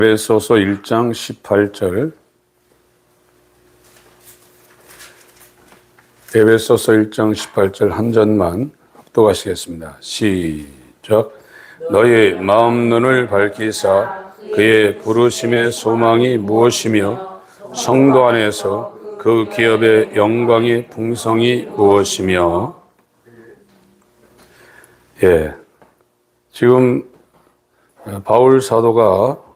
에베소서 1장 18절. 에베소서 1장 18절 한 절만 합독하시겠습니다. 시작. 너희 마음 눈을 밝히사 그의 부르심의 소망이 무엇이며 성도 안에서 그 기업의 영광의 풍성이 무엇이며. 지금 바울 사도가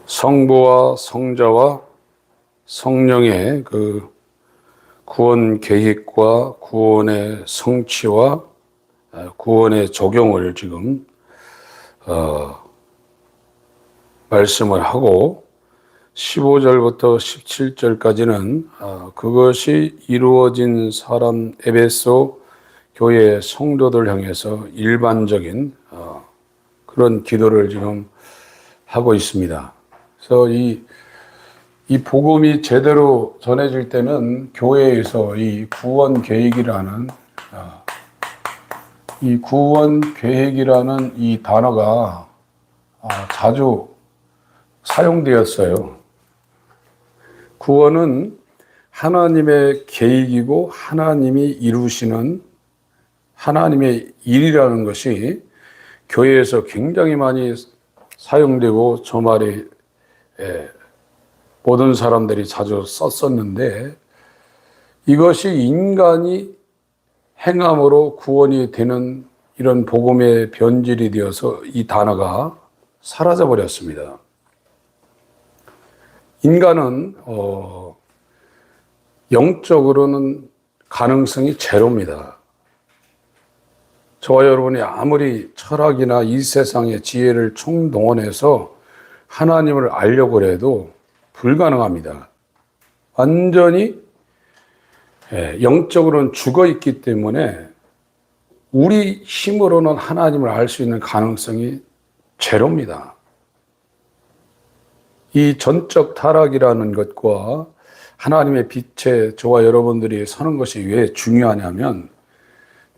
성부와 성자와 성령의 그 구원 계획과 구원의 성취와 구원의 적용을 지금 말씀을 하고 15절부터 17절까지는 그것이 이루어진 사람 에베소 교회 성도들 향해서 일반적인 그런 기도를 지금 하고 있습니다. 그래서 이 복음이 제대로 전해질 때는 교회에서 이 구원 계획이라는 이 단어가 자주 사용되었어요. 구원은 하나님의 계획이고 하나님이 이루시는 하나님의 일이라는 것이 교회에서 굉장히 많이 사용되고 저 말이 모든 사람들이 자주 썼었는데, 이것이 인간이 행함으로 구원이 되는 이런 복음의 변질이 되어서 이 단어가 사라져 버렸습니다. 인간은 영적으로는 가능성이 제로입니다. 저와 여러분이 아무리 철학이나 이 세상의 지혜를 총동원해서 하나님을 알려고 해도 불가능합니다. 완전히 영적으로는 죽어 있기 때문에 우리 힘으로는 하나님을 알 수 있는 가능성이 제로입니다. 이 전적 타락이라는 것과 하나님의 빛에 저와 여러분들이 서는 것이 왜 중요하냐면,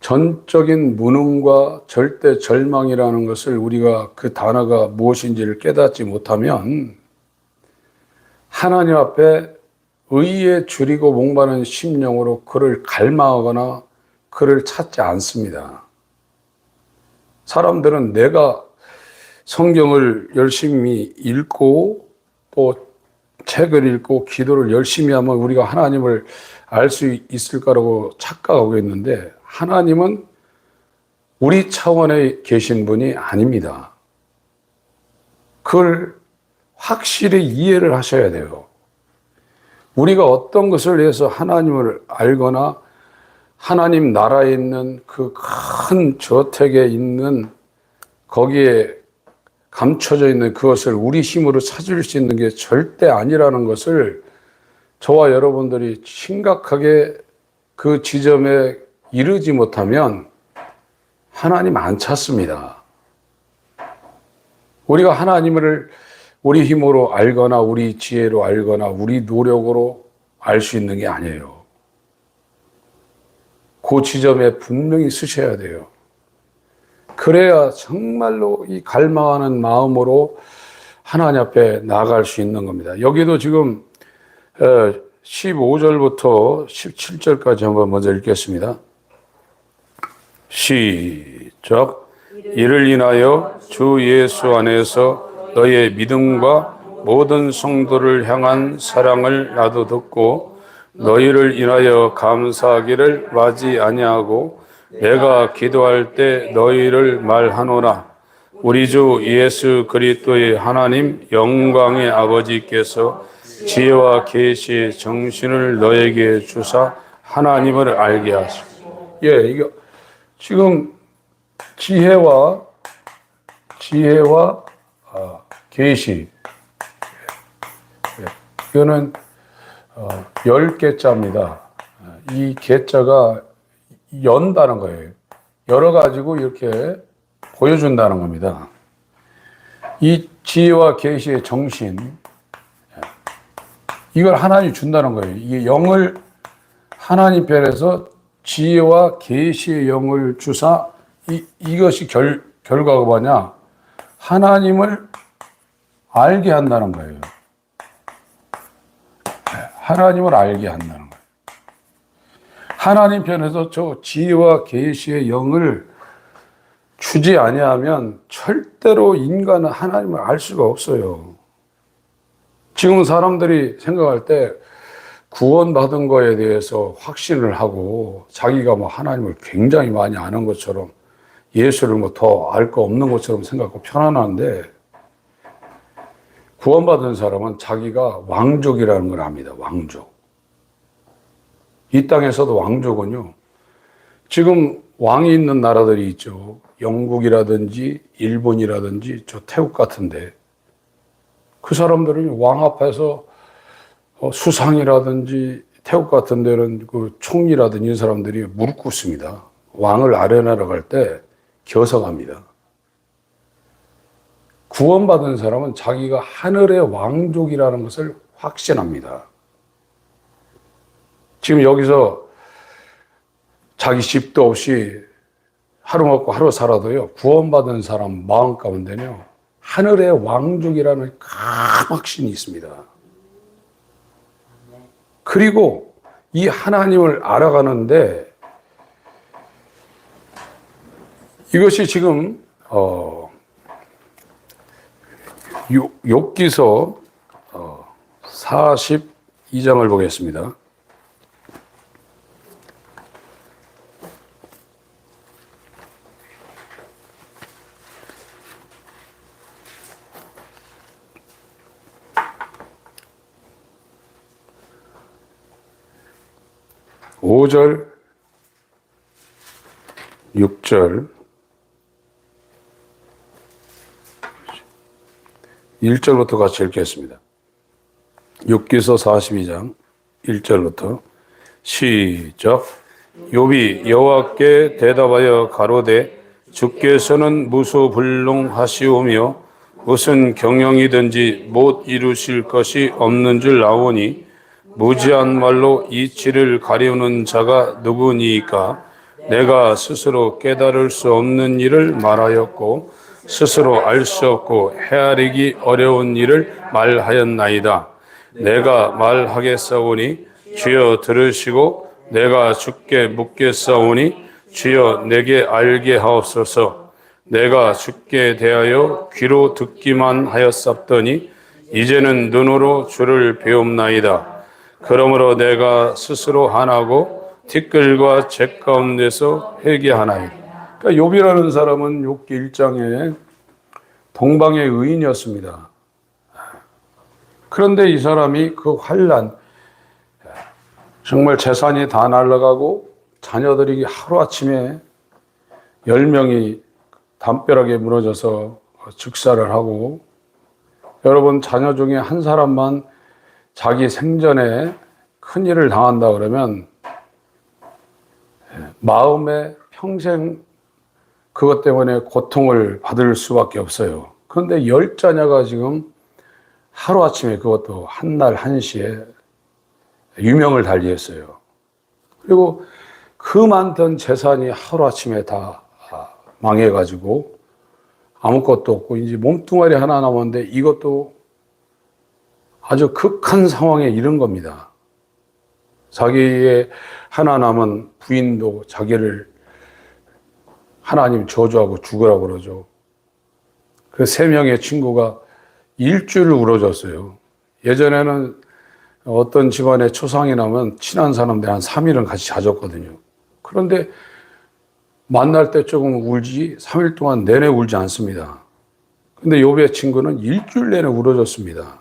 전적인 무능과 절대 절망이라는 것을 우리가 그 단어가 무엇인지를 깨닫지 못하면 하나님 앞에 의에 줄이고 목마른 심령으로 그를 갈망하거나 그를 찾지 않습니다. 사람들은 내가 성경을 열심히 읽고 또 책을 읽고 기도를 열심히 하면 우리가 하나님을 알 수 있을 거라고 착각하고 있는데, 하나님은 우리 차원에 계신 분이 아닙니다. 그걸 확실히 이해를 하셔야 돼요. 우리가 어떤 것을 위해서 하나님을 알거나 하나님 나라에 있는 그 큰 저택에 있는 거기에 감춰져 있는 그것을 우리 힘으로 찾을 수 있는 게 절대 아니라는 것을 저와 여러분들이 심각하게 그 지점에 이르지 못하면 하나님 안 찾습니다. 우리가 하나님을 우리 힘으로 알거나 우리 지혜로 알거나 우리 노력으로 알 수 있는 게 아니에요. 그 지점에 분명히 서셔야 돼요. 그래야 정말로 이 갈망하는 마음으로 하나님 앞에 나아갈 수 있는 겁니다. 여기도 지금 15절부터 17절까지 한번 먼저 읽겠습니다. 시작. 이를 인하여 주 예수 안에서 너의 믿음과 모든 성도를 향한 사랑을 나도 듣고 너희를 인하여 감사하기를 마지 아니하고 내가 기도할 때 너희를 말하노라. 우리 주 예수 그리스도의 하나님 영광의 아버지께서 지혜와 계시의 정신을 너에게 주사 하나님을 알게 하시고. 이거 지금 지혜와 계시, 이거는 10개자입니다. 이 개자가 연다는 거예요. 열어가지고 이렇게 보여준다는 겁니다. 이 지혜와 계시의 정신, 이걸 하나님이 준다는 거예요. 이게 영을 하나님 편에서 지혜와 계시의 영을 주사 이것이 결과가 뭐냐? 하나님을 알게 한다는 거예요. 하나님을 알게 한다는 거예요. 하나님 편에서 저 지혜와 계시의 영을 주지 아니하면 절대로 인간은 하나님을 알 수가 없어요. 지금 사람들이 생각할 때 구원받은 거에 대해서 확신을 하고 자기가 뭐 하나님을 굉장히 많이 아는 것처럼 예수를 뭐 더 알 거 없는 것처럼 생각하고 편안한데, 구원받은 사람은 자기가 왕족이라는 걸 압니다. 왕족. 이 땅에서도 왕족은요, 지금 왕이 있는 나라들이 있죠. 영국이라든지 일본이라든지 저 태국 같은데, 그 사람들은 왕 앞에서 수상이라든지 태국 같은 데는 그 총리라든지 이 사람들이 무릎 꿇습니다. 왕을 아련하러 갈 때 겨서갑니다. 구원받은 사람은 자기가 하늘의 왕족이라는 것을 확신합니다. 지금 여기서 자기 집도 없이 하루 먹고 하루 살아도요, 구원받은 사람 마음 가운데는요, 하늘의 왕족이라는 큰 확신이 있습니다. 그리고 이 하나님을 알아가는데, 이것이 지금 욥기서 42장을 보겠습니다. (5절) (6절) 1절부터 같이 읽겠습니다. 욥기서 42장 1절부터 시작. 욥이 여호와께 대답하여 가로되 주께서는 무소불능하시오며 무슨 경영이든지 못 이루실 것이 없는 줄 아오니 무지한 말로 이치를 가려는 자가 누구니이까. 내가 스스로 깨달을 수 없는 일을 말하였고 스스로 알 수 없고 헤아리기 어려운 일을 말하였나이다. 내가 말하겠사오니 주여 들으시고 내가 주께 묻겠사오니 주여 내게 알게 하옵소서. 내가 주께 대하여 귀로 듣기만 하였사더니 이제는 눈으로 주를 배움나이다. 그러므로 내가 스스로 한하고 티끌과 재 가운데서 회개하나이다. 그러니까 욥이라는 사람은 욥기 1장에 동방의 의인이었습니다. 그런데 이 사람이 그 환난, 정말 재산이 다 날아가고 자녀들이 하루아침에 10명이 담벼락에 무너져서 즉사를 하고, 여러분 자녀 중에 한 사람만 자기 생전에 큰일을 당한다 그러면 마음에 평생 그것 때문에 고통을 받을 수밖에 없어요. 그런데 10자녀가 지금 하루아침에, 그것도 한날 한시에 유명을 달리했어요. 그리고 그 많던 재산이 하루아침에 다 망해가지고 아무것도 없고 이제 몸뚱아리 하나 남았는데 이것도 아주 극한 상황에 이른 겁니다. 자기의 하나 남은 부인도 자기를 하나님 저주하고 죽으라고 그러죠. 그 3명의 친구가 일주일을 울어줬어요. 예전에는 어떤 집안에 초상이 나면 친한 사람들 한 3일은 같이 자줬거든요. 그런데 만날 때 조금 울지 3일 동안 내내 울지 않습니다. 근데 욥의 친구는 일주일 내내 울어줬습니다.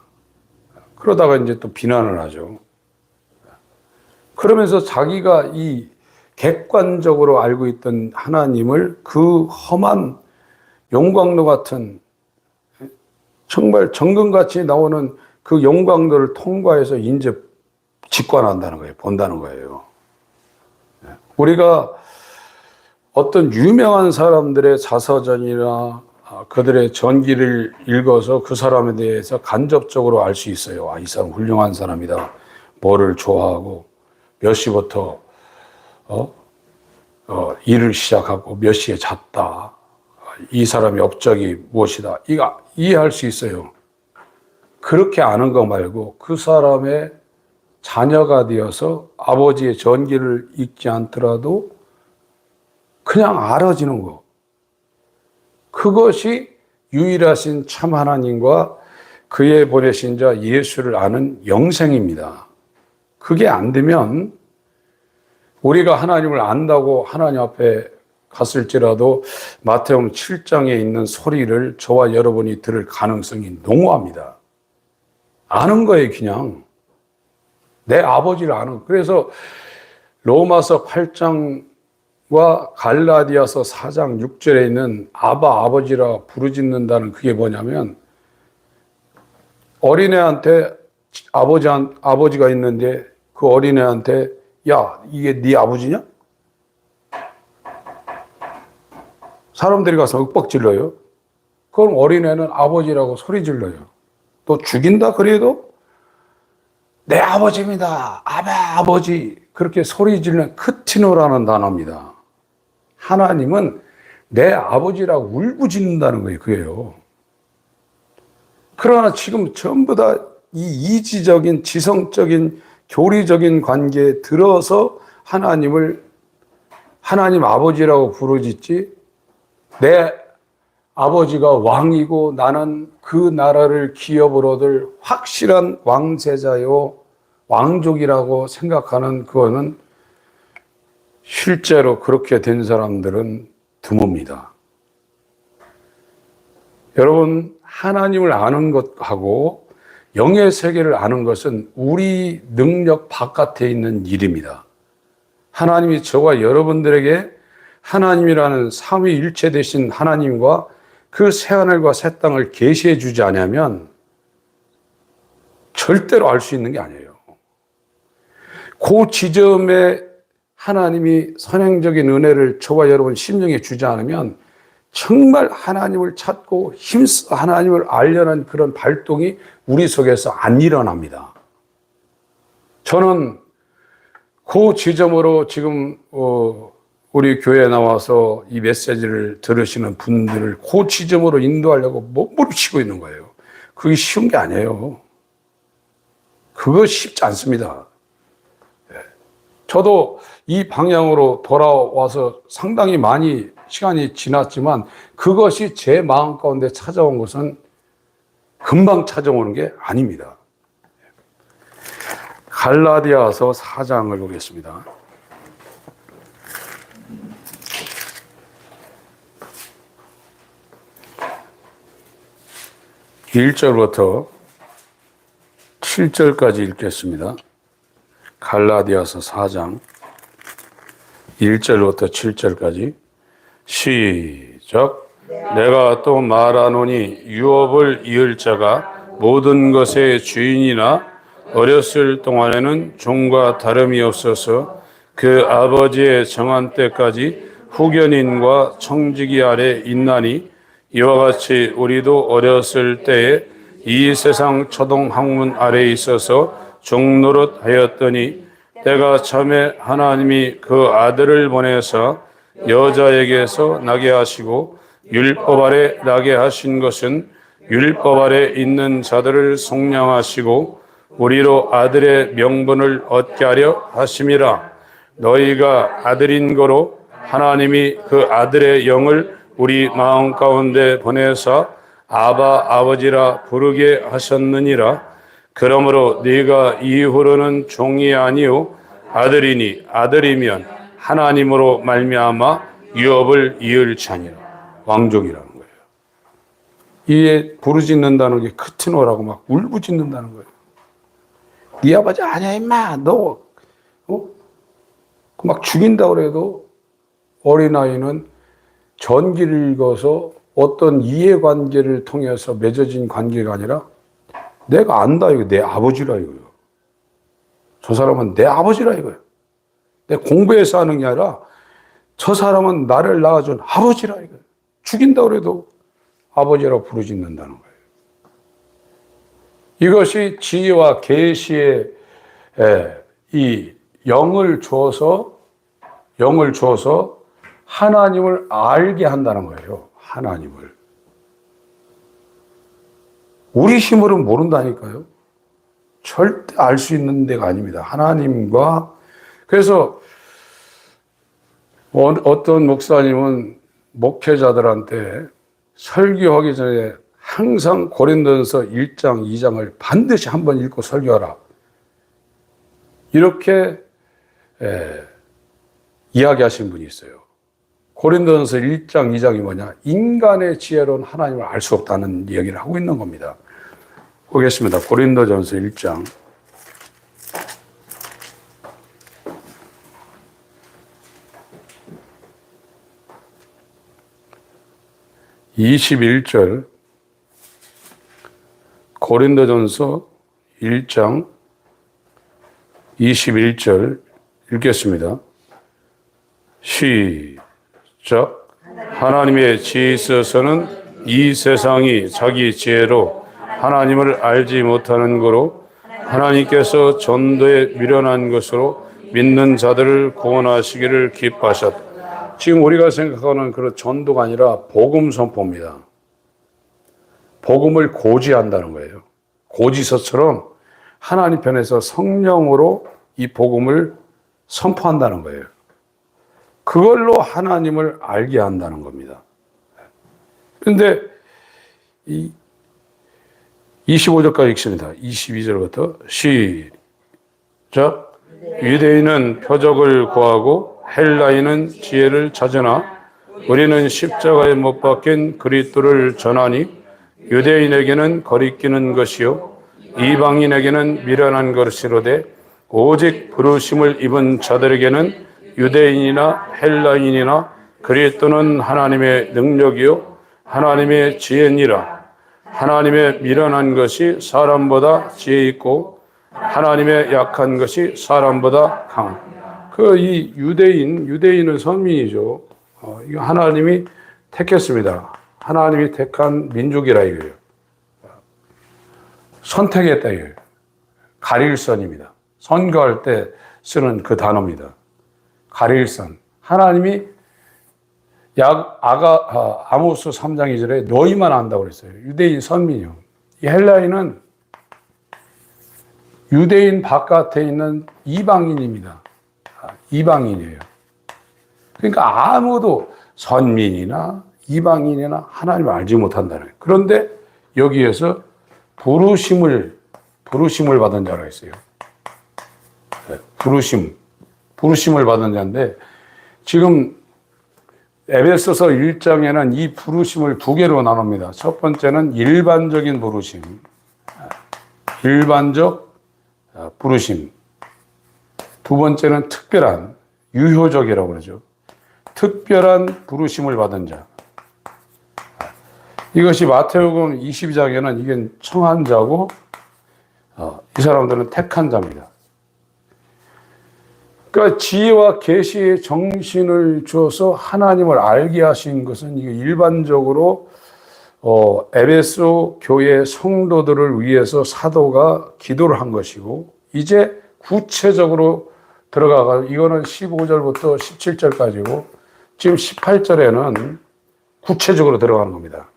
그러다가 이제 또 비난을 하죠. 그러면서 자기가 이 객관적으로 알고 있던 하나님을 그 험한 용광로 같은, 정말 정금같이 나오는 그 용광로를 통과해서 이제 직관한다는 거예요. 본다는 거예요. 우리가 어떤 유명한 사람들의 자서전이나 그들의 전기를 읽어서 그 사람에 대해서 간접적으로 알 수 있어요. 아, 이 사람 훌륭한 사람이다. 뭐를 좋아하고 몇 시부터 일을 시작하고 몇 시에 잤다. 이 사람의 업적이 무엇이다. 이거 이해할 수 있어요. 그렇게 아는 거 말고 그 사람의 자녀가 되어서 아버지의 전기를 읽지 않더라도 그냥 알아지는 거. 그것이 유일하신 참 하나님과 그의 보내신 자 예수를 아는 영생입니다. 그게 안 되면 우리가 하나님을 안다고 하나님 앞에 갔을지라도 마태복음 7장에 있는 소리를 저와 여러분이 들을 가능성이 농후합니다. 아는 거예요, 그냥. 내 아버지를 아는. 그래서 로마서 8장과 갈라디아서 4장 6절에 있는 아바 아버지라 부르짖는다는 그게 뭐냐면 어린애한테 아버지가 있는데 그 어린애한테 야, 이게 네 아버지냐? 사람들이 가서 윽박질러요. 그럼 어린애는 아버지라고 소리 질러요. 또 죽인다 그래도 내 아버지입니다. 아버지. 그렇게 소리 지르는 크티노라는 단어입니다. 하나님은 내 아버지라고 울부짖는다는 거예요. 그게요. 그러나 지금 전부 다 이 이지적인 지성적인 교리적인 관계에 들어서 하나님 아버지라고 부르짖지 내 아버지가 왕이고 나는 그 나라를 기업으로 얻을 확실한 왕세자요 왕족이라고 생각하는 그거는 실제로 그렇게 된 사람들은 드뭅니다. 여러분, 하나님을 아는 것하고 영의 세계를 아는 것은 우리 능력 바깥에 있는 일입니다. 하나님이 저와 여러분들에게 하나님이라는 삼위일체 되신 하나님과 그 새하늘과 새 땅을 계시해 주지 않으면 절대로 알 수 있는 게 아니에요. 그 지점에 하나님이 선행적인 은혜를 저와 여러분 심령에 주지 않으면 정말 하나님을 찾고 힘써 하나님을 알려는 그런 발동이 우리 속에서 안 일어납니다. 저는 그 지점으로 지금 우리 교회에 나와서 이 메시지를 들으시는 분들을 그 지점으로 인도하려고 몸부림치고 있는 거예요. 그게 쉬운 게 아니에요. 그거 쉽지 않습니다. 저도 이 방향으로 돌아와서 상당히 많이 시간이 지났지만 그것이 제 마음 가운데 찾아온 것은 금방 찾아오는 게 아닙니다. 갈라디아서 4장을 보겠습니다. 1절부터 7절까지 읽겠습니다. 갈라디아서 4장 1절부터 7절까지 시작. 내가 또 말하노니 유업을 이을 자가 모든 것의 주인이나 어렸을 동안에는 종과 다름이 없어서 그 아버지의 정한 때까지 후견인과 청지기 아래 있나니 이와 같이 우리도 어렸을 때에 이 세상 초동 학문 아래에 있어서 종노릇 하였더니 때가 참에 하나님이 그 아들을 보내서 여자에게서 나게 하시고 율법 아래 나게 하신 것은 율법 아래 있는 자들을 속량하시고 우리로 아들의 명분을 얻게 하려 하심이라. 너희가 아들인 거로 하나님이 그 아들의 영을 우리 마음 가운데 보내사 아바 아버지라 부르게 하셨느니라. 그러므로 네가 이후로는 종이 아니요 아들이니 아들이면 하나님으로 말미암아 유업을 이을 자니라. 왕족이라는 거예요. 이에 부르짖는다는 게 크티노라고 막 울부짖는다는 거예요. 네 아버지 아니야 임마 너 막 죽인다 그래도 어린아이는 전기를 읽어서 어떤 이해관계를 통해서 맺어진 관계가 아니라 내가 안다 이거 내 아버지라 이거예요. 저 사람은 내 아버지라 이거예요. 내 공부해서 하는 게 아니라 저 사람은 나를 낳아준 아버지라 이거예요. 죽인다 그래도 아버지라고 부르짖는다는 거예요. 이것이 지혜와 계시의 이 영을 주어서 하나님을 알게 한다는 거예요. 하나님을. 우리 힘으로는 모른다니까요. 절대 알 수 있는 데가 아닙니다. 하나님과. 그래서 어떤 목사님은 목회자들한테 설교하기 전에 항상 고린도전서 1장, 2장을 반드시 한번 읽고 설교하라. 이렇게 이야기하신 분이 있어요. 고린도전서 1장, 2장이 뭐냐? 인간의 지혜로는 하나님을 알 수 없다는 이야기를 하고 있는 겁니다. 보겠습니다. 고린도전서 1장. 21절, 고린도전서 1장 21절 읽겠습니다. 시작. 하나님의 지혜에 있어서는 이 세상이 자기 지혜로 하나님을 알지 못하는 거로 하나님께서 전도에 미련한 것으로 믿는 자들을 구원하시기를 기뻐하셨다. 지금 우리가 생각하는 그런 전도가 아니라 복음 선포입니다. 복음을 고지한다는 거예요. 고지서처럼 하나님 편에서 성령으로 이 복음을 선포한다는 거예요. 그걸로 하나님을 알게 한다는 겁니다. 그런데 이 25절까지 읽습니다. 22절부터 시작. 유대인은 표적을 구하고 헬라인은 지혜를 찾으나 우리는 십자가에 못 박힌 그리스도를 전하니 유대인에게는 거리끼는 것이요 이방인에게는 미련한 것이로되 오직 부르심을 입은 자들에게는 유대인이나 헬라인이나 그리스도는 하나님의 능력이요 하나님의 지혜니라. 하나님의 미련한 것이 사람보다 지혜 있고 하나님의 약한 것이 사람보다 강한. 이 유대인은 선민이죠. 이거 하나님이 택했습니다. 하나님이 택한 민족이라 이거예요. 선택했다 이거예요. 가릴선입니다. 선거할 때 쓰는 그 단어입니다. 가릴선. 하나님이 아모스 3장 2절에 너희만 안다고 그랬어요. 유대인 선민이요. 이 헬라인은 유대인 바깥에 있는 이방인입니다. 이방인이에요. 그러니까 아무도 선민이나 이방인이나 하나님을 알지 못한다는 거예요. 그런데 여기에서 부르심을 받은 자가 있어요. 부르심을 받은 자인데 지금 에베소서 1장에는 이 부르심을 두 개로 나눕니다. 첫 번째는 일반적인 부르심, 일반적 부르심. 두 번째는 특별한, 유효적이라고 그러죠. 특별한 부르심을 받은 자. 이것이 마태복음 22장에는 이게 청한 자고, 이 사람들은 택한 자입니다. 그러니까 지혜와 계시의 정신을 줘서 하나님을 알게 하신 것은 이게 일반적으로 에베소 교회 성도들을 위해서 사도가 기도를 한 것이고, 이제 구체적으로 들어가서 이거는 15절부터 17절까지고 지금 18절에는 구체적으로 들어가는 겁니다.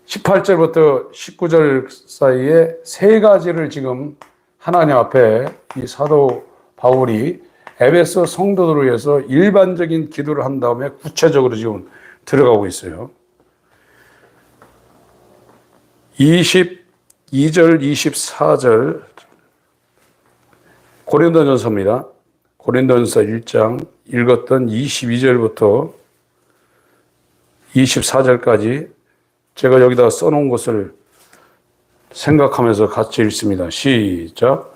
18절부터 19절 사이에 세 가지를 지금 하나님 앞에 이 사도 바울이 에베소 성도들을 위해서 일반적인 기도를 한 다음에 구체적으로 지금 들어가고 있어요. 22절, 24절 고린도전서입니다. 고린도전서 1장 읽었던 22절부터 24절까지 제가 여기다 써놓은 것을 생각하면서 같이 읽습니다. 시작.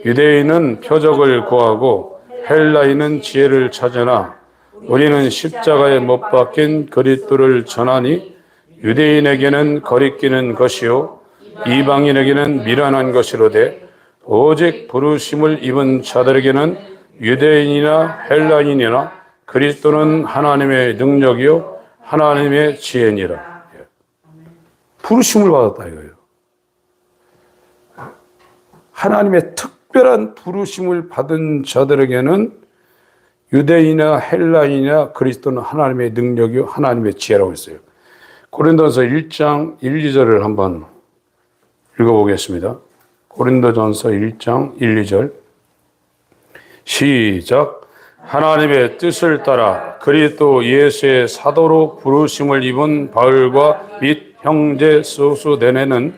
유대인은 표적을 구하고 헬라인은 지혜를 찾으나 우리는 십자가에 못 박힌 그리스도를 전하니 유대인에게는 거리끼는 것이요 이방인에게는 미련한 것이로되 오직 부르심을 입은 자들에게는 유대인이나 헬라인이나 그리스도는 하나님의 능력이요 하나님의 지혜니라. 부르심을 받았다 이거예요. 하나님의 특별한 부르심을 받은 자들에게는 유대인이나 헬라인이나 그리스도는 하나님의 능력이요 하나님의 지혜라고 했어요. 고린도전서 1장 1, 2절을 한번 읽어보겠습니다. 고린도전서 1장 1, 2절 시작. 하나님의 뜻을 따라 그리스도 예수의 사도로 부르심을 입은 바울과 및 형제 소수대네는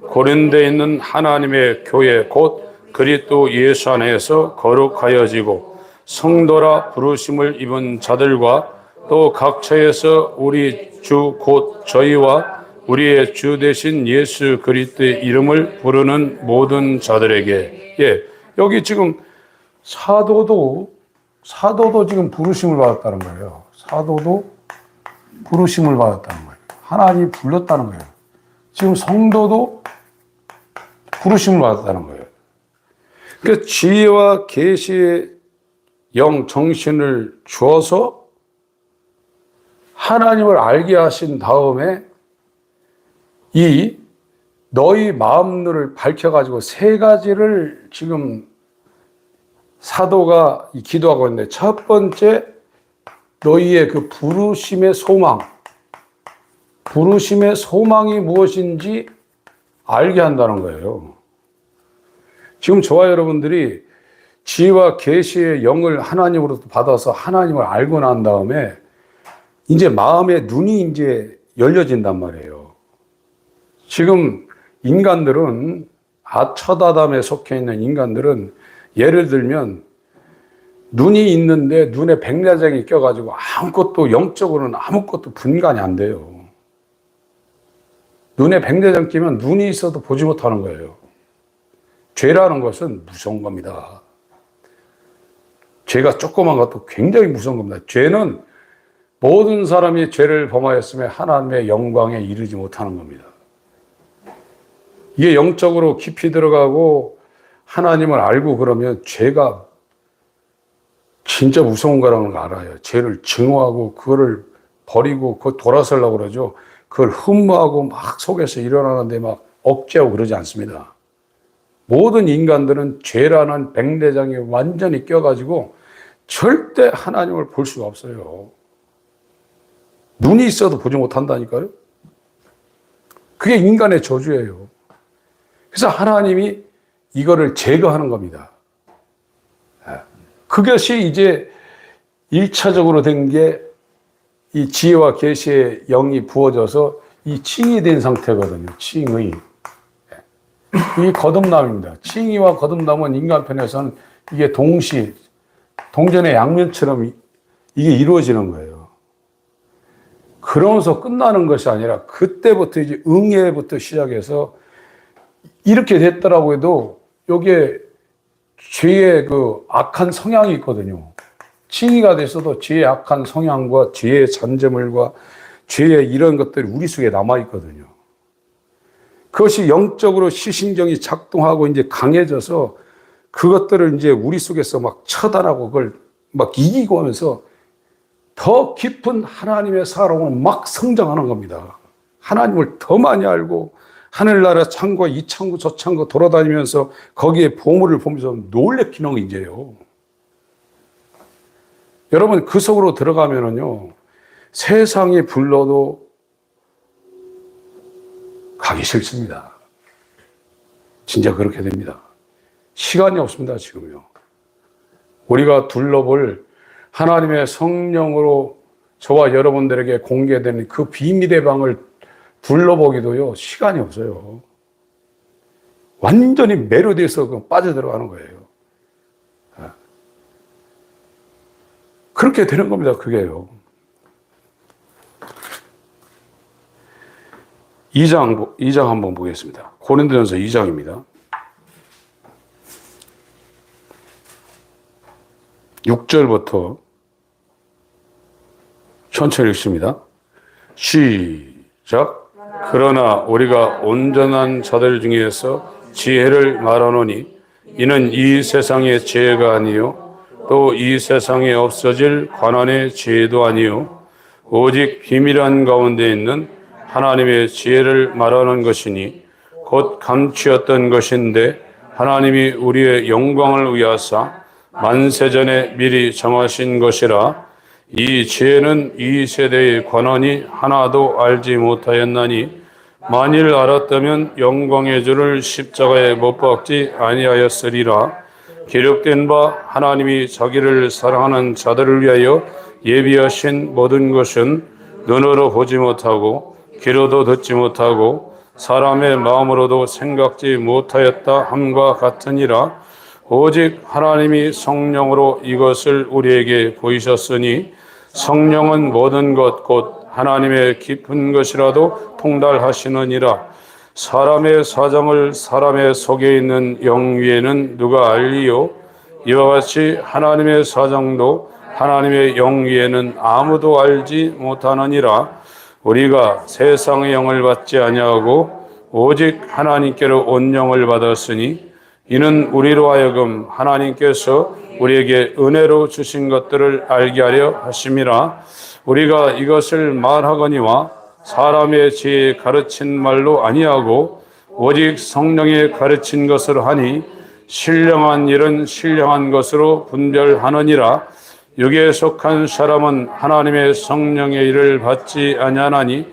고린도에 있는 하나님의 교회 곧 그리스도 예수 안에서 거룩하여지고 성도라 부르심을 입은 자들과 또 각처에서 우리 주 곧 저희와 우리의 주 되신 예수 그리스도의 이름을 부르는 모든 자들에게. 여기 지금 사도도 지금 부르심을 받았다는 거예요. 사도도 부르심을 받았다는 거예요. 하나님이 불렀다는 거예요. 지금 성도도 부르심을 받았다는 거예요. 그러니까 지혜와 계시의 영, 정신을 주어서 하나님을 알게 하신 다음에 이 너희 마음들을 밝혀가지고 세 가지를 지금 사도가 기도하고 있는데, 첫 번째 너희의 그 부르심의 소망이 무엇인지 알게 한다는 거예요. 지금 저와 여러분들이 지혜와 계시의 영을 하나님으로부터 받아서 하나님을 알고 난 다음에 이제 마음의 눈이 이제 열려진단 말이에요. 지금 인간들은, 첫 아담에 속해 있는 인간들은 예를 들면 눈이 있는데 눈에 백내장이 껴가지고 아무것도, 영적으로는 아무것도 분간이 안 돼요. 눈에 백내장 끼면 눈이 있어도 보지 못하는 거예요. 죄라는 것은 무서운 겁니다. 죄가 조그만 것도 굉장히 무서운 겁니다. 죄는 모든 사람이 죄를 범하였으면 하나님의 영광에 이르지 못하는 겁니다. 이게 영적으로 깊이 들어가고 하나님을 알고 그러면 죄가 진짜 무서운 거라는 걸 알아요. 죄를 증오하고 그거를 버리고 그거 돌아서려고 그러죠. 그걸 흠모하고 막 속에서 일어나는데 막 억제하고 그러지 않습니다. 모든 인간들은 죄라는 백내장에 완전히 껴가지고 절대 하나님을 볼 수가 없어요. 눈이 있어도 보지 못한다니까요. 그게 인간의 저주예요. 그래서 하나님이 이거를 제거하는 겁니다. 그것이 이제 1차적으로 된 게 이 지혜와 계시의 영이 부어져서 이 칭이 된 상태거든요. 칭의. 이게 거듭남입니다. 칭의와 거듭남은 인간 편에서는 이게 동전의 양면처럼 이게 이루어지는 거예요. 그러면서 끝나는 것이 아니라 그때부터 이제 응애부터 시작해서 이렇게 됐더라고 해도 여기에 죄의 그 악한 성향이 있거든요. 칭의가 됐어도 죄의 악한 성향과 죄의 잔재물과 죄의 이런 것들이 우리 속에 남아있거든요. 그것이 영적으로 시신경이 작동하고 이제 강해져서 그것들을 이제 우리 속에서 막 처단하고 그걸 막 이기고 하면서 더 깊은 하나님의 사랑으로 막 성장하는 겁니다. 하나님을 더 많이 알고 하늘나라 창고, 이 창고, 저 창고 돌아다니면서 거기에 보물을 보면서 놀래키는 게 이제요. 여러분, 그 속으로 들어가면은요, 세상이 불러도 가기 싫습니다. 진짜 그렇게 됩니다. 시간이 없습니다, 지금요. 우리가 둘러볼 하나님의 성령으로 저와 여러분들에게 공개되는 그 비밀의 방을 둘러보기도요, 시간이 없어요. 완전히 매료돼서 빠져들어가는 거예요. 그렇게 되는 겁니다, 그게요. 2장 한번 보겠습니다. 고린도전서 2장입니다. 6절부터 천천히 읽습니다. 시작. 그러나 우리가 온전한 자들 중에서 지혜를 말하노니 이는 이 세상의 지혜가 아니요 또 이 세상에 없어질 관원의 지혜도 아니요 오직 비밀한 가운데 있는 하나님의 지혜를 말하는 것이니 곧 감추었던 것인데 하나님이 우리의 영광을 위하사 만세전에 미리 정하신 것이라. 이 지혜는 이 세대의 관원이 하나도 알지 못하였나니 만일 알았다면 영광의 주를 십자가에 못 박지 아니하였으리라. 기록된 바 하나님이 자기를 사랑하는 자들을 위하여 예비하신 모든 것은 눈으로 보지 못하고 귀로도 듣지 못하고 사람의 마음으로도 생각지 못하였다 함과 같으니라. 오직 하나님이 성령으로 이것을 우리에게 보이셨으니 성령은 모든 것 곧 하나님의 깊은 것이라도 통달하시느니라. 사람의 사정을 사람의 속에 있는 영 위에는 누가 알리요? 이와 같이 하나님의 사정도 하나님의 영 위에는 아무도 알지 못하느니라. 우리가 세상의 영을 받지 아니하고 오직 하나님께로 온 영을 받았으니 이는 우리로 하여금 하나님께서 우리에게 은혜로 주신 것들을 알게 하려 하심이라. 우리가 이것을 말하거니와 사람의 지혜에 가르친 말로 아니하고 오직 성령에 가르친 것으로 하니 신령한 일은 신령한 것으로 분별하느니라. 육에 속한 사람은 하나님의 성령의 일을 받지 아니하나니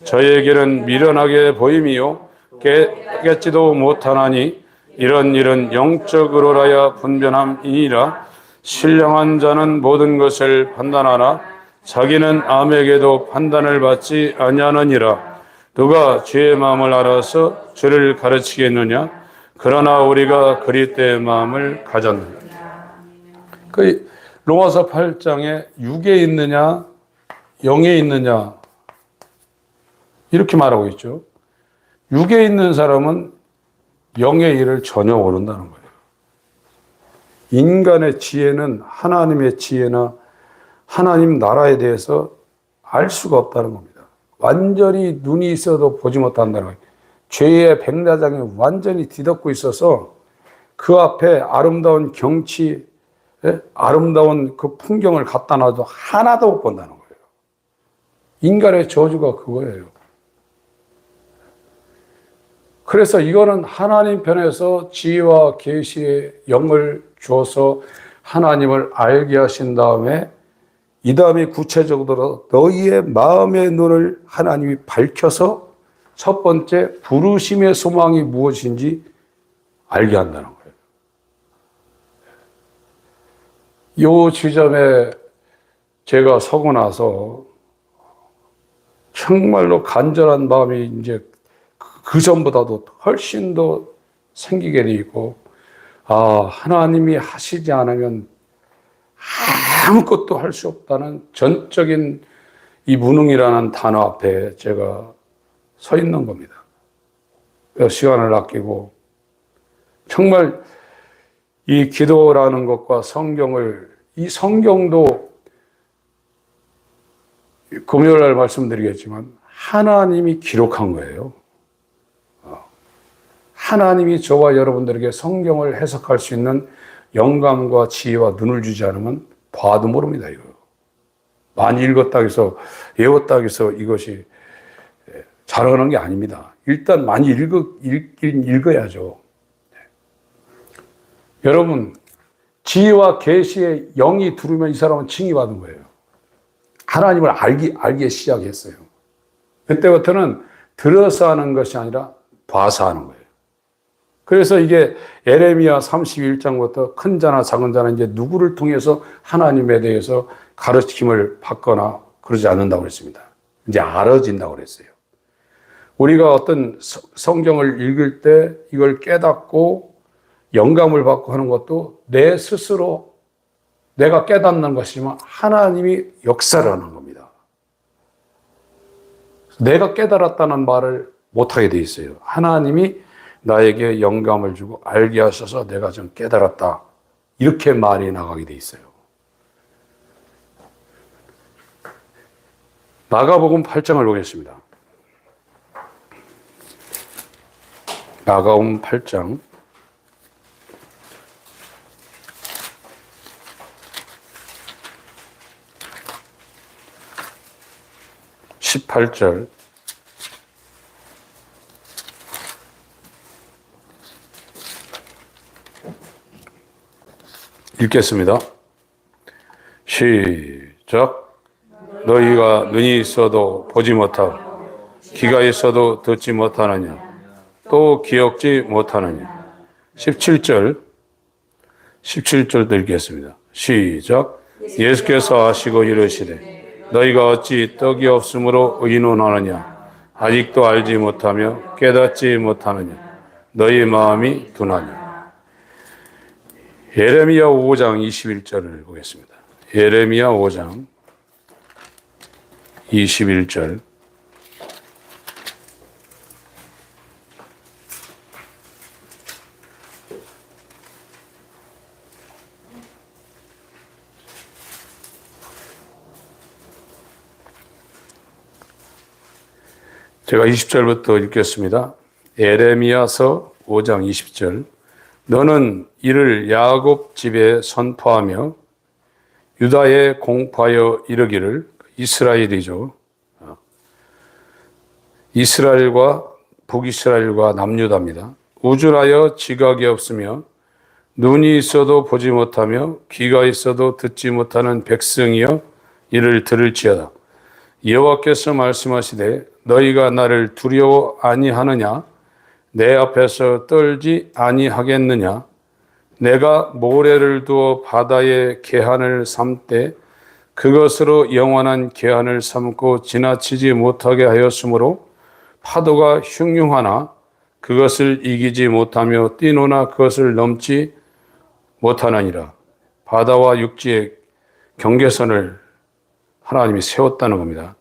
저에게는 미련하게 보임이요 깨닫지도 못하나니 이런 일은 영적으로라야 분별함이니라. 신령한 자는 모든 것을 판단하나 자기는 아무에게도 판단을 받지 아니하느니라. 누가 주의 마음을 알아서 주를 가르치겠느냐? 그러나 우리가 그리스도의 마음을 가졌느냐. 그 로마서 8장에 육에 있느냐 영에 있느냐 이렇게 말하고 있죠. 육에 있는 사람은 영의 일을 전혀 모른다는 거예요. 인간의 지혜는 하나님의 지혜나 하나님 나라에 대해서 알 수가 없다는 겁니다. 완전히 눈이 있어도 보지 못한다는 거예요. 죄의 백내장이 완전히 뒤덮고 있어서 그 앞에 아름다운 경치, 아름다운 그 풍경을 갖다 놔도 하나도 못 본다는 거예요. 인간의 저주가 그거예요. 그래서 이거는 하나님 편에서 지혜와 계시의 영을 주어서 하나님을 알게 하신 다음에 이 다음에 구체적으로 너희의 마음의 눈을 하나님이 밝혀서 첫 번째 부르심의 소망이 무엇인지 알게 한다는 거예요. 이 지점에 제가 서고 나서 정말로 간절한 마음이 이제 그 전보다도 훨씬 더 생기게 돼 있고, 하나님이 하시지 않으면 아무것도 할 수 없다는 전적인 이 무능이라는 단어 앞에 제가 서 있는 겁니다. 시간을 아끼고 정말 이 기도라는 것과 이 성경도 금요일 날 말씀드리겠지만 하나님이 기록한 거예요. 하나님이 저와 여러분들에게 성경을 해석할 수 있는 영감과 지혜와 눈을 주지 않으면 봐도 모릅니다, 이거. 많이 읽었다 해서, 외웠다 해서 이것이 잘하는 게 아닙니다. 일단 많이 읽긴 읽어야죠. 여러분, 지혜와 계시의 영이 들으면 이 사람은 칭의받은 거예요. 하나님을 알기 시작했어요. 그때부터는 들어서 하는 것이 아니라 봐서 하는 거예요. 그래서 이게 에레미야 31장부터 큰 자나 작은 자나 이제 누구를 통해서 하나님에 대해서 가르침을 받거나 그러지 않는다고 그랬습니다. 이제 알아진다고 그랬어요. 우리가 어떤 성경을 읽을 때 이걸 깨닫고 영감을 받고 하는 것도 내 스스로 내가 깨닫는 것이지만 하나님이 역사를 하는 겁니다. 내가 깨달았다는 말을 못하게 돼 있어요. 하나님이 나에게 영감을 주고 알게 하셔서 내가 좀 깨달았다. 이렇게 말이 나가게 돼 있어요. 마가복음 8장을 보겠습니다. 마가복음 8장 18절 읽겠습니다. 시작. 너희가 눈이 있어도 보지 못하고 귀가 있어도 듣지 못하느냐? 또 기억지 못하느냐? 17절 읽겠습니다. 시작. 예수께서 하시고 이르시되 너희가 어찌 떡이 없으므로 의논하느냐? 아직도 알지 못하며 깨닫지 못하느냐? 너희 마음이 둔하냐? 예레미야 5장 21절을 보겠습니다. 예레미야 5장 21절. 제가 20절부터 읽겠습니다. 예레미야서 5장 20절. 너는 이를 야곱 집에 선포하며 유다에 공포하여 이르기를, 이스라엘이죠. 이스라엘과 북이스라엘과 남유다입니다. 우쭐하여 지각이 없으며 눈이 있어도 보지 못하며 귀가 있어도 듣지 못하는 백성이여 이를 들을지어다. 여호와께서 말씀하시되 너희가 나를 두려워 아니하느냐? 내 앞에서 떨지 아니하겠느냐? 내가 모래를 두어 바다의 계한을 삼되 그것으로 영원한 계한을 삼고 지나치지 못하게 하였으므로 파도가 흉흉하나 그것을 이기지 못하며 뛰노나 그것을 넘지 못하느니라. 바다와 육지의 경계선을 하나님이 세웠다는 겁니다.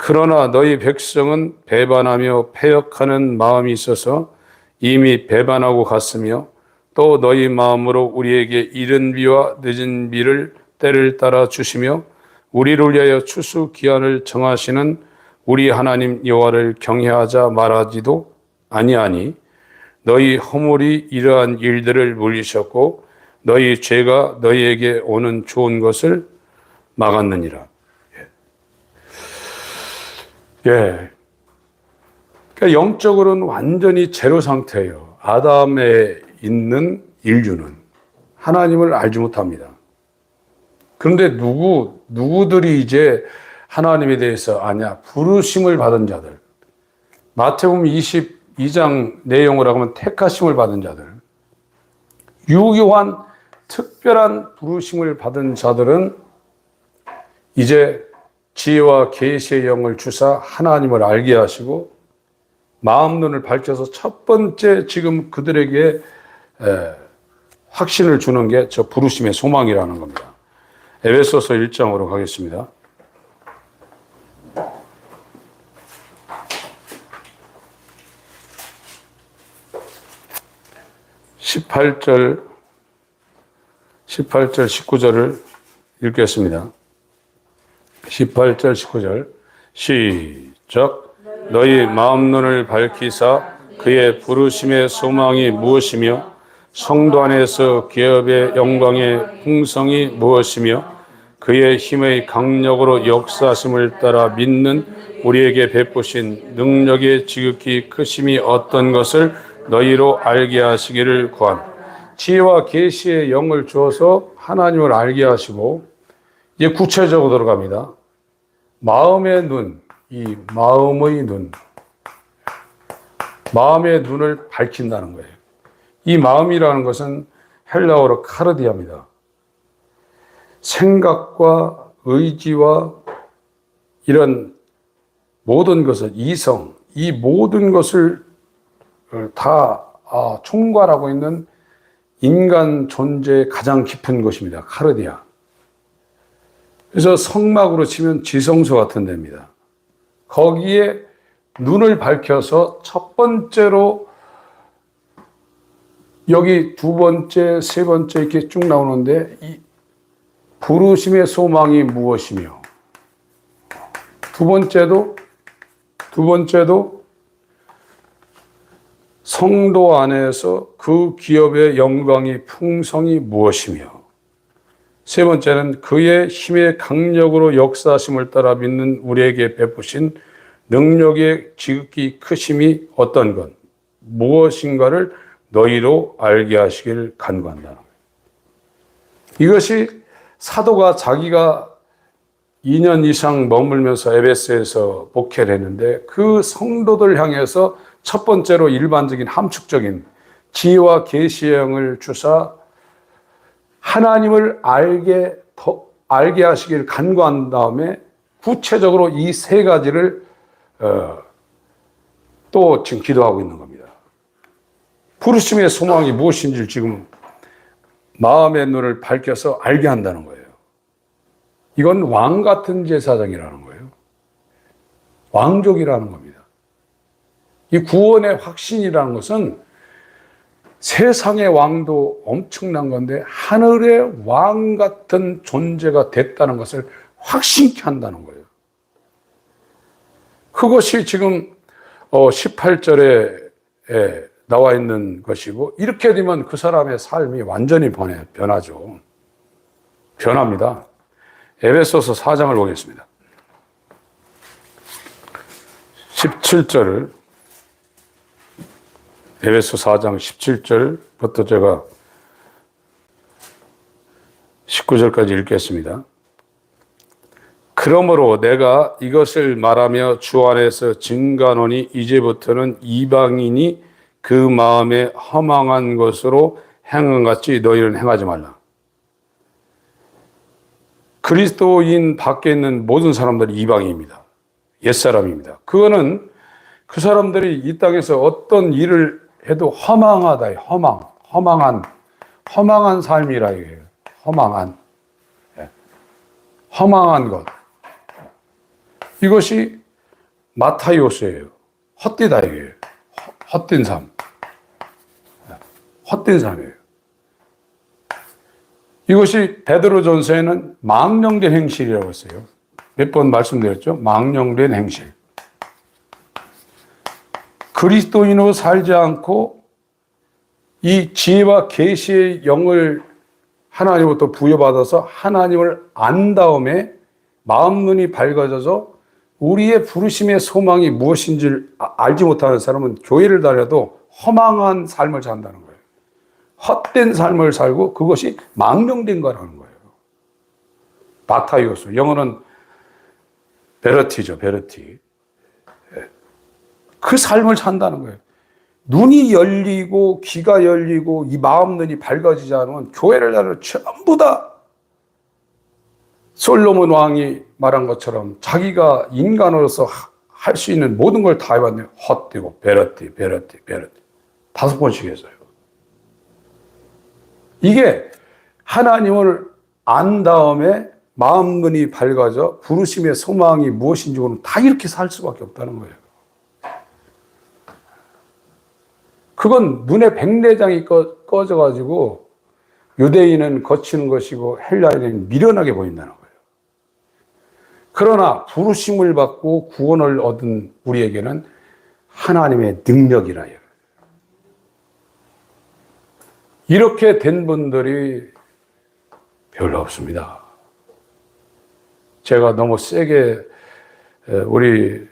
그러나 너희 백성은 배반하며 패역하는 마음이 있어서 이미 배반하고 갔으며 또 너희 마음으로 우리에게 이른 비와 늦은 비를 때를 따라 주시며 우리를 위하여 추수 기한을 정하시는 우리 하나님 여호와를 경외하자 말하지도 아니하니 너희 허물이 이러한 일들을 물리셨고 너희 죄가 너희에게 오는 좋은 것을 막았느니라. 예. 그러니까 영적으로는 완전히 제로 상태예요. 아담에 있는 인류는 하나님을 알지 못합니다. 그런데 누구들이 이제 하나님에 대해서 아냐? 부르심을 받은 자들. 마태복음 22장 내용을 하면 택하심을 받은 자들. 유효한 특별한 부르심을 받은 자들은 이제 지혜와 계시의 영을 주사 하나님을 알게 하시고 마음 눈을 밝혀서 첫 번째 지금 그들에게 확신을 주는 게 저 부르심의 소망이라는 겁니다. 에베소서 1장으로 가겠습니다. (18절) 19절을 읽겠습니다. 18절 19절 시작. 너희 마음 눈을 밝히사 그의 부르심의 소망이 무엇이며 성도 안에서 기업의 영광의 풍성이 무엇이며 그의 힘의 강력으로 역사하심을 따라 믿는 우리에게 베푸신 능력의 지극히 크심이 어떤 것을 너희로 알게 하시기를 구하노라. 지혜와 계시의 영을 주어서 하나님을 알게 하시고 이제 구체적으로 들어갑니다. 마음의 눈, 이 마음의 눈, 마음의 눈을 밝힌다는 거예요. 이 마음이라는 것은 헬라어로 카르디아입니다. 생각과 의지와 이런 모든 것을, 이성, 이 모든 것을 다 총괄하고 있는 인간 존재의 가장 깊은 곳입니다. 카르디아. 그래서 성막으로 치면 지성소 같은 데입니다. 거기에 눈을 밝혀서 첫 번째로 여기 두 번째, 세 번째 이렇게 쭉 나오는데 이 부르심의 소망이 무엇이며 두 번째도 성도 안에서 그 기업의 영광이 풍성이 무엇이며 세 번째는 그의 힘의 강력으로 역사하심을 따라 믿는 우리에게 베푸신 능력의 지극히 크심이 어떤 것, 무엇인가를 너희로 알게 하시길 간구한다. 이것이 사도가 자기가 2년 이상 머물면서 에베소에서 목회를 했는데 그 성도들 향해서 첫 번째로 일반적인 함축적인 지혜와 계시의 영을 주사 하나님을 알게 하시길 간구한 다음에 구체적으로 이 세 가지를 또 지금 기도하고 있는 겁니다. 부르심의 소망이 무엇인지 지금 마음의 눈을 밝혀서 알게 한다는 거예요. 이건 왕 같은 제사장이라는 거예요. 왕족이라는 겁니다. 이 구원의 확신이라는 것은 세상의 왕도 엄청난 건데 하늘의 왕 같은 존재가 됐다는 것을 확신케 한다는 거예요. 그것이 지금 18절에 나와 있는 것이고, 이렇게 되면 그 사람의 삶이 완전히 변하죠. 변합니다. 에베소서 4장을 보겠습니다. 17절을, 에베소 4장 17절부터 제가 19절까지 읽겠습니다. 그러므로 내가 이것을 말하며 주 안에서 증거하노니 이제부터는 이방인이 그 마음에 허망한 것으로 행한 같이 너희는 행하지 말라. 그리스도인 밖에 있는 모든 사람들이 이방인입니다. 옛사람입니다. 그거는 그 사람들이 이 땅에서 어떤 일을 해도 허망하다. 허망한 삶이라 이거예요. 허망한 것. 이것이 마타이오스예요. 헛되다 이거예요. 헛된 삶. 헛된 삶이에요. 이것이 베드로전서에는 망령된 행실이라고 했어요. 몇 번 말씀드렸죠? 망령된 행실. 그리스도인으로 살지 않고 이 지혜와 계시의 영을 하나님으로부터 부여받아서 하나님을 안 다음에 마음 눈이 밝아져서 우리의 부르심의 소망이 무엇인지를 알지 못하는 사람은 교회를 다녀도 허망한 삶을 산다는 거예요. 헛된 삶을 살고 그것이 망령된 거라는 거예요. 마타이오스, 영어는 베르티죠, 베르티. 그 삶을 산다는 거예요. 눈이 열리고 귀가 열리고 이 마음 눈이 밝아지지 않으면 교회를 다녀도 전부 다 솔로몬 왕이 말한 것처럼 자기가 인간으로서 할 수 있는 모든 걸 다 해봤는데 헛되고 베르티 5번씩 했어요. 이게 하나님을 안 다음에 마음 눈이 밝아져 부르심의 소망이 무엇인지 모르면 다 이렇게 살 수밖에 없다는 거예요. 그건 눈에 백내장이 꺼져가지고 유대인은 거치는 것이고 헬라인은 미련하게 보인다는 거예요. 그러나 부르심을 받고 구원을 얻은 우리에게는 하나님의 능력이라 해요. 이렇게 된 분들이 별로 없습니다. 제가 너무 세게 우리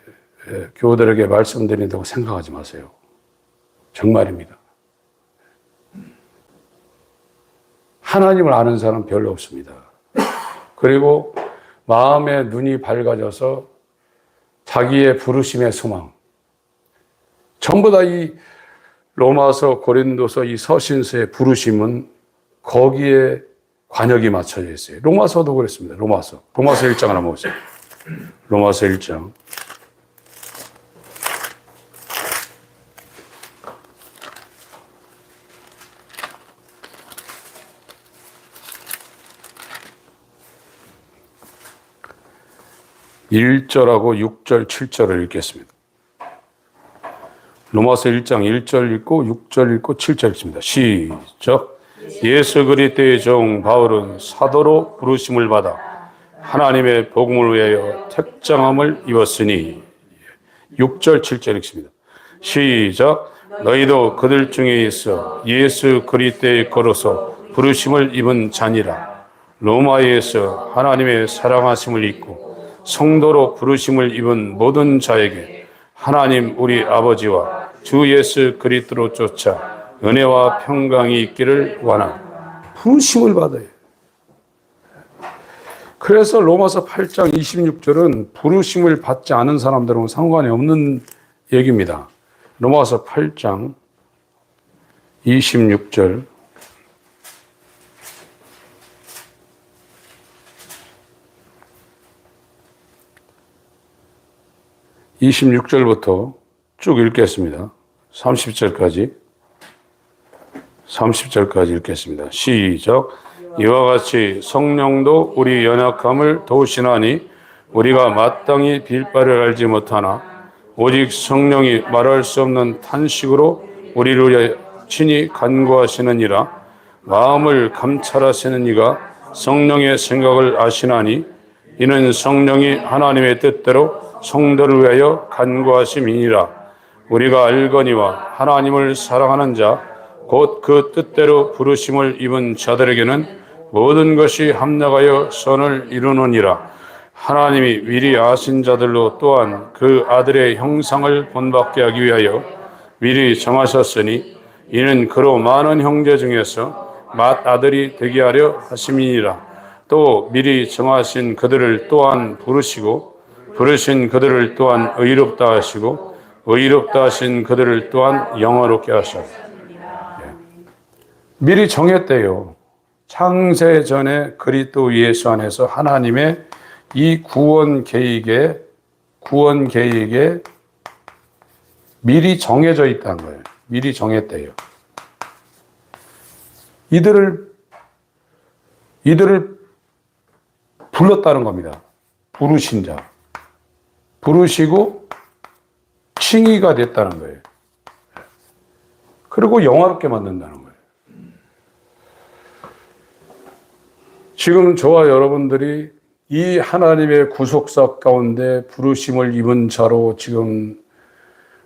교우들에게 말씀드린다고 생각하지 마세요. 정말입니다. 하나님을 아는 사람 별로 없습니다. 그리고 마음의 눈이 밝아져서 자기의 부르심의 소망, 전부 다 이 로마서, 고린도서, 이 서신서의 부르심은 거기에 관역이 맞춰져 있어요. 로마서도 그랬습니다. 로마서 1장을 한번 보세요. 로마서 1장. (1절하고) (6절) (7절을) 읽겠습니다. 로마서 1장 1절 읽고 6절 읽고 7절 읽습니다. 시작. 예수 그리스도의 종 바울은 사도로 부르심을 받아 하나님의 복음을 위하여 택정함을 입었으니 6절 7절 읽습니다. 시작. 너희도 그들 중에 있어 예수 그리스도의 거로서 부르심을 입은 자니라. 로마에서 하나님의 사랑하심을 입고 성도로 부르심을 입은 모든 자에게 하나님 우리 아버지와 주 예수 그리스도로 쫓아 은혜와 평강이 있기를 원하노라. 부르심을 받아요. 그래서 로마서 8장 26절은 부르심을 받지 않은 사람들은 상관이 없는 얘기입니다. 로마서 8장 26절. 26절부터 쭉 읽겠습니다. 30절까지 읽겠습니다. 시작. 이와 같이 성령도 우리 연약함을 도우시나니 우리가 마땅히 빌 바를 알지 못하나 오직 성령이 말할 수 없는 탄식으로 우리를 위하여 친히 간구하시느니라. 마음을 감찰하시는 이가 성령의 생각을 아시나니 이는 성령이 하나님의 뜻대로 성도를 위하여 간구하심이니라. 우리가 알거니와 하나님을 사랑하는 자 곧 그 뜻대로 부르심을 입은 자들에게는 모든 것이 합력하여 선을 이루느니라. 하나님이 미리 아신 자들로 또한 그 아들의 형상을 본받게 하기 위하여 미리 정하셨으니 이는 그로 많은 형제 중에서 맏아들이 되게 하려 하심이니라. 또 미리 정하신 그들을 또한 부르시고 부르신 그들을 또한 의롭다 하시고 의롭다 하신 그들을 또한 영화롭게 하셨다. 미리 정했대요. 창세 전에 그리스도 예수 안에서 하나님의 이 구원 계획에 미리 정해져 있다는 거예요. 미리 정했대요. 이들을 불렀다는 겁니다. 부르신 자. 부르시고 칭의가 됐다는 거예요. 그리고 영화롭게 만든다는 거예요. 지금 저와 여러분들이 이 하나님의 구속사 가운데 부르심을 입은 자로 지금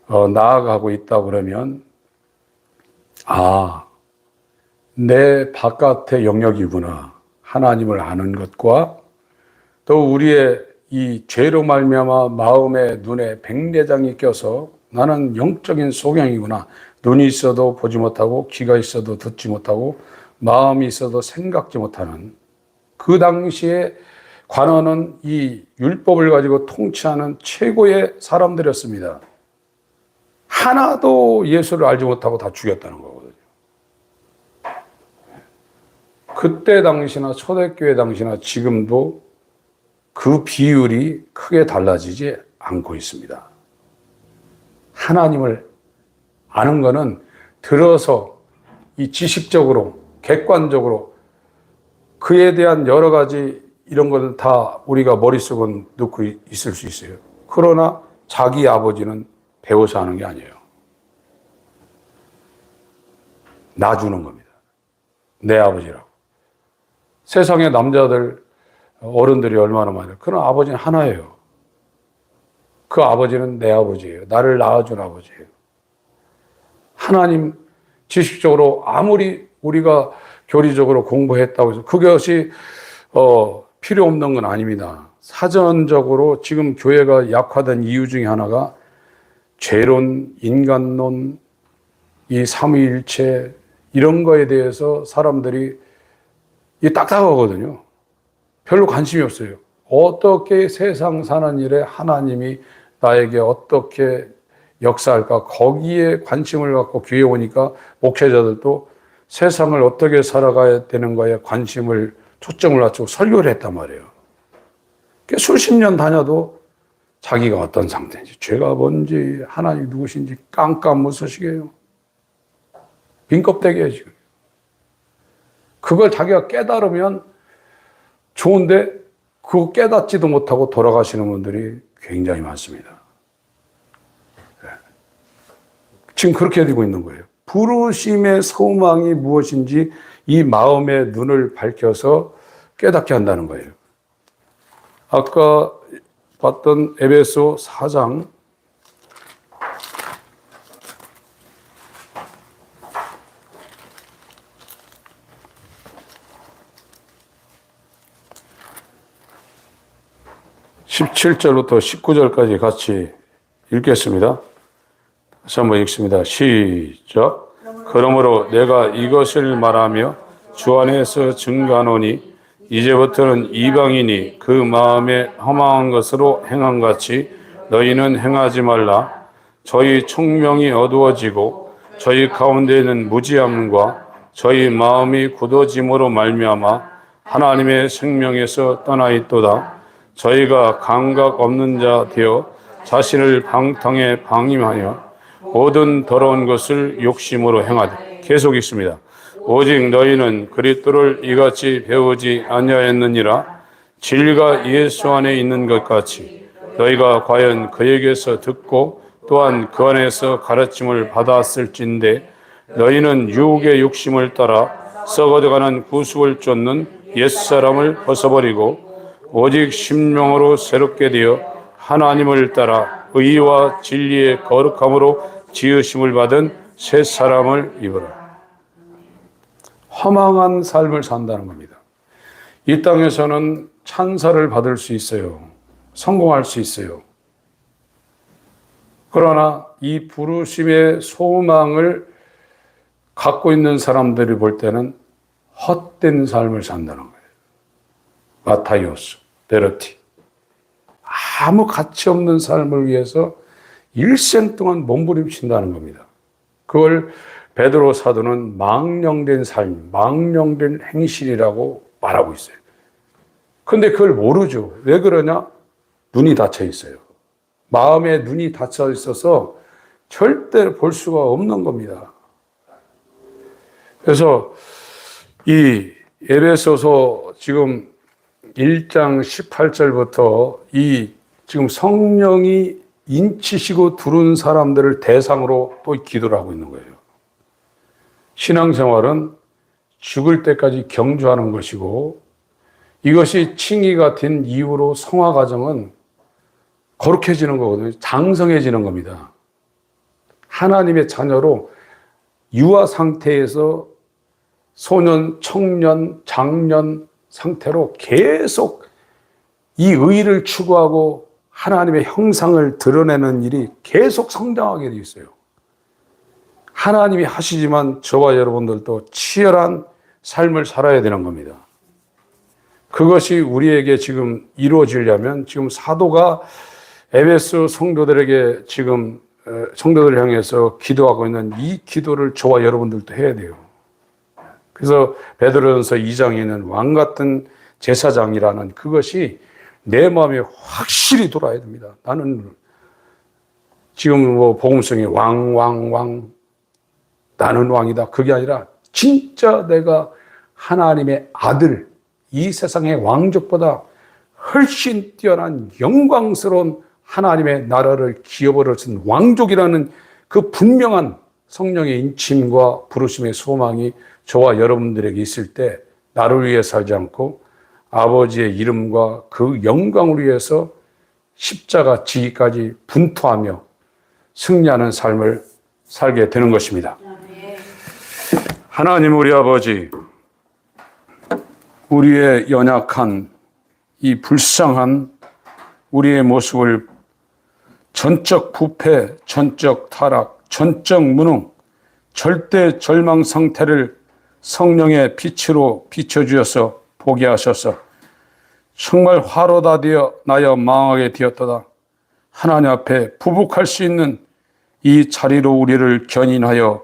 나아가고 있다 그러면 내 바깥의 영역이구나. 하나님을 아는 것과 또 우리의 이 죄로 말미암아 마음의 눈에 백내장이 껴서 나는 영적인 소경이구나. 눈이 있어도 보지 못하고 귀가 있어도 듣지 못하고 마음이 있어도 생각지 못하는 그 당시에 관원은 이 율법을 가지고 통치하는 최고의 사람들이었습니다. 하나도 예수를 알지 못하고 다 죽였다는 거거든요. 그때 당시나 초대교회 당시나 지금도 그 비율이 크게 달라지지 않고 있습니다. 하나님을 아는 것은 들어서 이 지식적으로 객관적으로 그에 대한 여러 가지 이런 것을 다 우리가 머릿속은 넣고 있을 수 있어요. 그러나 자기 아버지는 배워서 하는 게 아니에요. 놔주는 겁니다. 내 아버지라고. 세상의 남자들, 어른들이 얼마나 많아요. 그러나 아버지는 하나예요. 그 아버지는 내 아버지예요. 나를 낳아준 아버지예요. 하나님 지식적으로 아무리 우리가 교리적으로 공부했다고 해서 그것이 필요 없는 건 아닙니다. 사전적으로 지금 교회가 약화된 이유 중에 하나가 죄론, 인간론, 이 삼위일체 이런 거에 대해서 사람들이 딱딱하거든요. 별로 관심이 없어요. 어떻게 세상 사는 일에 하나님이 나에게 어떻게 역사할까 거기에 관심을 갖고 교회에 오니까 목회자들도 세상을 어떻게 살아가야 되는 거에 관심을 초점을 맞추고 설교를 했단 말이에요. 수십 년 다녀도 자기가 어떤 상태인지 죄가 뭔지 하나님이 누구신지 깜깜무소식이에요. 빈껍데기예요 지금. 그걸 자기가 깨달으면 좋은데 그거 깨닫지도 못하고 돌아가시는 분들이 굉장히 많습니다. 지금 그렇게 되고 있는 거예요. 부르심의 소망이 무엇인지 이 마음의 눈을 밝혀서 깨닫게 한다는 거예요. 아까 봤던 에베소 4장 17절부터 19절까지 같이 읽겠습니다. 다시 한번 읽습니다. 시작. 그러므로 내가 이것을 말하며 주 안에서 증거하노니 이제부터는 이방인이 그 마음에 허망한 것으로 행한 같이 너희는 행하지 말라. 저희 총명이 어두워지고 저희 가운데에는 무지함과 저희 마음이 굳어짐으로 말미암아 하나님의 생명에서 떠나 있도다. 저희가 감각 없는 자 되어 자신을 방탕에 방임하여 모든 더러운 것을 욕심으로 행하되. 계속 있습니다. 오직 너희는 그리스도를 이같이 배우지 아니하였느니라. 진리가 예수 안에 있는 것 같이 너희가 과연 그에게서 듣고 또한 그 안에서 가르침을 받았을진데 너희는 유혹의 욕심을 따라 썩어져가는 구습을 쫓는 옛사람을 벗어버리고 오직 심령으로 새롭게 되어 하나님을 따라 의와 진리의 거룩함으로 지으심을 받은 새 사람을 입으라. 허망한 삶을 산다는 겁니다. 이 땅에서는 찬사를 받을 수 있어요. 성공할 수 있어요. 그러나 이 부르심의 소망을 갖고 있는 사람들이 볼 때는 헛된 삶을 산다는 거예요. 마타이오스, 베르티. 아무 가치 없는 삶을 위해서 일생 동안 몸부림친다는 겁니다. 그걸 베드로 사도는 망령된 삶, 망령된 행실이라고 말하고 있어요. 근데 그걸 모르죠. 왜 그러냐? 눈이 닫혀 있어요. 마음에 눈이 닫혀 있어서 절대 볼 수가 없는 겁니다. 그래서 이 에베소서 지금 1장 18절부터 이 지금 성령이 인치시고 두른 사람들을 대상으로 또 기도를 하고 있는 거예요. 신앙생활은 죽을 때까지 경주하는 것이고 이것이 칭의가 된 이후로 성화 과정은 거룩해지는 거거든요. 장성해지는 겁니다. 하나님의 자녀로 유아 상태에서 소년, 청년, 장년 상태로 계속 이 의를 추구하고 하나님의 형상을 드러내는 일이 계속 성장하게 되어 있어요. 하나님이 하시지만 저와 여러분들도 치열한 삶을 살아야 되는 겁니다. 그것이 우리에게 지금 이루어지려면 지금 사도가 에베소 성도들에게 지금 성도들을 향해서 기도하고 있는 이 기도를 저와 여러분들도 해야 돼요. 그래서 베드로전서 2장에는 왕 같은 제사장이라는 그것이 내 마음에 확실히 돌아야 됩니다. 나는 지금 뭐 복음성이 왕 나는 왕이다. 그게 아니라 진짜 내가 하나님의 아들, 이 세상의 왕족보다 훨씬 뛰어난 영광스러운 하나님의 나라를 기업으로 쓴 왕족이라는 그 분명한 성령의 인침과 부르심의 소망이 저와 여러분들에게 있을 때 나를 위해 살지 않고 아버지의 이름과 그 영광을 위해서 십자가 지기까지 분투하며 승리하는 삶을 살게 되는 것입니다. 하나님 우리 아버지, 우리의 연약한 이 불쌍한 우리의 모습을 전적 부패, 전적 타락, 전적 무능, 절대 절망 상태를 성령의 빛으로 비춰주셔서 보게 하셔서 정말 화로 다 되어 나여 망하게 되었도다. 하나님 앞에 부복할 수 있는 이 자리로 우리를 견인하여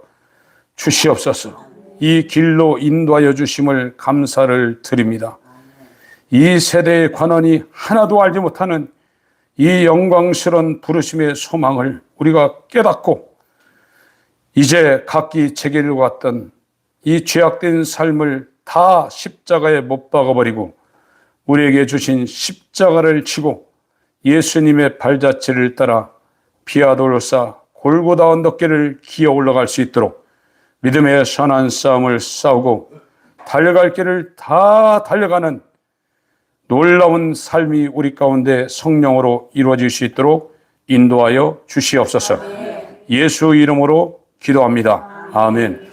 주시옵소서. 이 길로 인도하여 주심을 감사를 드립니다. 이 세대의 관원이 하나도 알지 못하는 이 영광스러운 부르심의 소망을 우리가 깨닫고 이제 각기 제게로 갔던 이 죄악된 삶을 다 십자가에 못 박아버리고 우리에게 주신 십자가를 치고 예수님의 발자취를 따라 비아돌로사 골고다 언덕길을 기어 올라갈 수 있도록 믿음의 선한 싸움을 싸우고 달려갈 길을 다 달려가는 놀라운 삶이 우리 가운데 성령으로 이루어질 수 있도록 인도하여 주시옵소서. 예수 이름으로 기도합니다. 아멘.